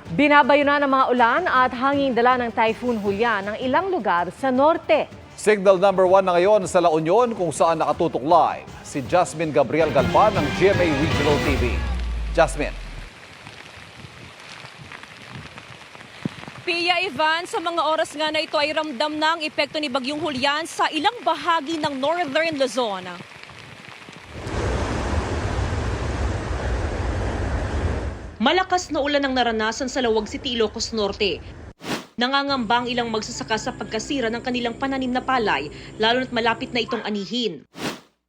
Binabayunan ng mga ulan at hanging dala ng Typhoon Julian ng ilang lugar sa norte. Signal number 1 na ngayon sa La Union kung saan nakatutok live si Jasmine Gabriel Galban ng GMA Regional TV. Jasmine. Pia Ivan, sa mga oras nga na ito ay ramdam na ang epekto ni Bagyong Julian sa ilang bahagi ng Northern Luzon. Malakas na ulan ang naranasan sa Lawag City, Ilocos Norte. Nangangamba ang ilang magsasaka sa pagkasira ng kanilang pananim na palay, lalo na't malapit na itong anihin.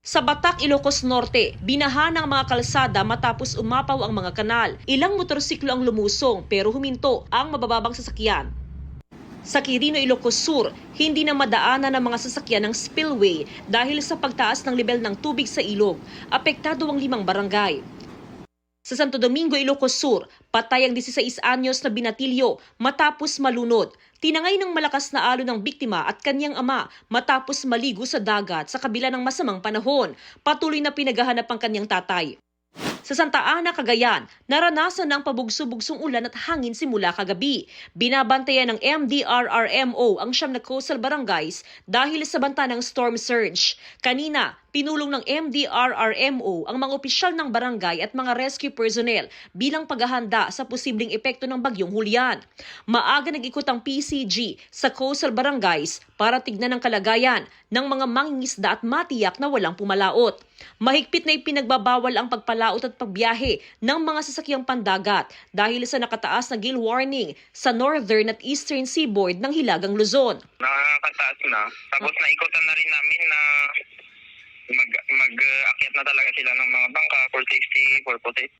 Sa Batak, Ilocos Norte, binaha ng mga kalsada matapos umapaw ang mga kanal. Ilang motorsiklo ang lumusong pero huminto ang mabababang sasakyan. Sa Quirino, Ilocos Sur, hindi na madaanan ng mga sasakyan ng spillway dahil sa pagtaas ng level ng tubig sa ilog. Apektado ang 5 barangay. Sa Santo Domingo, Ilocos Sur, patay ang 16 anyos na binatilyo matapos malunod. Tinangay ng malakas na alon ng biktima at kanyang ama matapos maligo sa dagat sa kabila ng masamang panahon. Patuloy na pinaghahanap ang kanyang tatay. Sa Santa Ana, Cagayan, naranasan ng pabugso-bugsong ulan at hangin simula kagabi. Binabantayan ng MDRRMO ang siyam na coastal barangays dahil sa banta ng storm surge. Kanina, pinulong ng MDRRMO ang mga opisyal ng barangay at mga rescue personnel bilang paghahanda sa posibleng epekto ng Bagyong Julian. Maaga nag-ikot ang PCG sa coastal barangays para tignan ang kalagayan ng mga mangingisda at matiyak na walang pumalaot. Mahigpit na ipinagbabawal ang pagpalaot at pagbiyahe ng mga sasakyang pandagat dahil sa nakataas na gale warning sa northern at eastern seaboard ng Hilagang Luzon. Nakakataas na. Tapos naikutan na rin namin na mag-akyat na talaga sila ng mga bangka for safety purposes.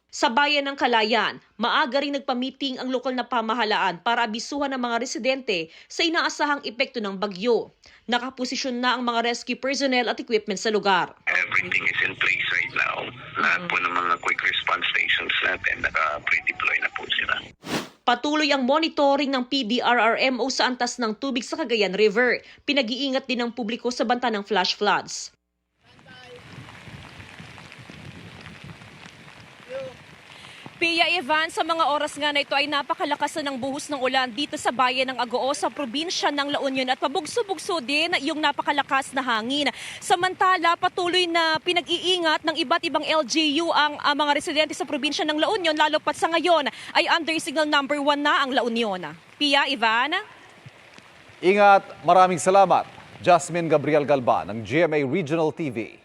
Sa bayan ng Kalayan, maaga rin nagpamiting ang lokal na pamahalaan para abisuhan ng mga residente sa inaasahang epekto ng bagyo. Nakaposisyon na ang mga rescue personnel at equipment sa lugar. Everything is in place right now. Lahat po ng mga quick response stations natin naka-pre-deploy na po sila. Patuloy ang monitoring ng PDRRMO sa antas ng tubig sa Cagayan River. Pinag-iingat din ng publiko sa banta ng flash floods. Pia Ivan, sa mga oras nga na ito ay napakalakas na ng buhos ng ulan dito sa bayan ng Agoo sa probinsya ng La Union at pabugso-bugso din yung napakalakas na hangin. Samantala, patuloy na pinag-iingat ng iba't ibang LGU ang mga residente sa probinsya ng La Union, lalo pat sa ngayon ay under signal number 1 na ang La Union. Pia Ivan? Ingat, maraming salamat. Jasmine Gabriel Galban ng GMA Regional TV.